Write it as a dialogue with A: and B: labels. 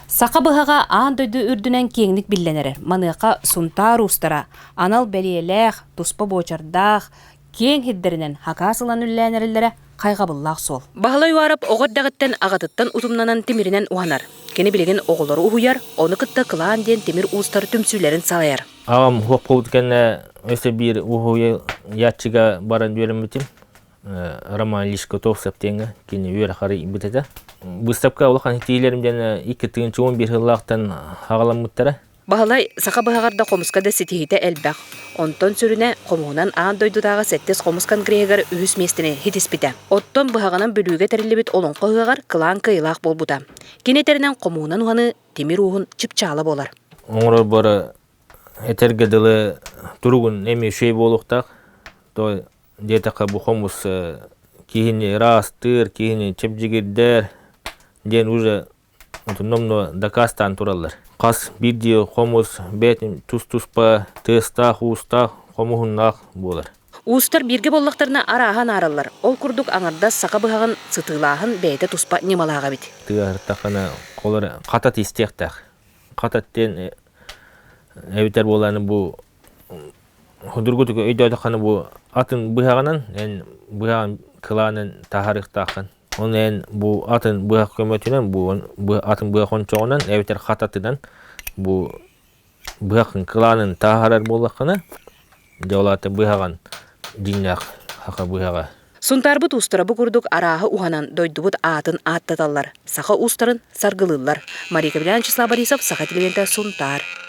A: Сақа бұғаға аан дөйді үрдінен кеңдік білленерер. Маныға сунтар устара, анал бәлиеләқ, туспа бочардақ, кең хиддерінен хакасылан үлләнерілері қайға бұллақ сол. Бағылай уарып, оғырдағыттен ағатыттан ұтымнанан темірінен уанар. Кені білеген оғылары ұғыяр, оны кытта қылаан ден темір уыстар түмсүлерін салайар.
B: Ағам хоқ қолдыкенне өсе бір ұғыя ятчыға баран жөрім бітім. Роман Лишко Товсаптенге, кені өре қары бітеді. Бұстапқа олқан хитейлерімден 2-11 ғылақтан ағалам мұттары.
A: Бағалай, сақа бұғағарда қомысқада сетихите әлбәқ. Онтон сүріне қомуынан аан дойдудағы сәттес қомысқан грегар үйіс местіне хитеспіті. Оттон бұғағанан бөліге тәрілі олон қойғағар қылан қиылақ бол бұта. Кенетерінен қомуынан ұғаны темір уғын чыпчалы болар.
B: Оңыры бары әтергеділі тұрғын әме шей болуқтақ. Детақа бұл қомыс кейіне растыр, кейіне чепжігердер. Ден уже номно дакастан туралар. Қас бірде қомыс бәтін тұс-тұспа, тыстақ, ұстақ, қомығыннақ болар.
A: Уыстар бірге боллақтарына араған аралар. Ол күрдік аңырда сақа бұғағын сытылағын бәйті тұспа немалаға бет.
B: Тығартақына қолары қатат істектақ. Қататтен әбітер боланы бұл Худургутука өйдәдіқаны бұл атын бұғағынан, бұғағын қыланын тахарықтақын. Onun bu atın bırak kömötünen bu atın bırak onçoğundan evter xatatıdan bu bırakın kılanın taharar bolakını devlatı bırakan dinyak haka bırağa.
A: Suntarbıt ustara bu kurduk arağı uhanan doydubut atın attatallar. Sağa ustarın sargılırlar. Marika Bilançısla Barisov, Sağa Televenta Suntar.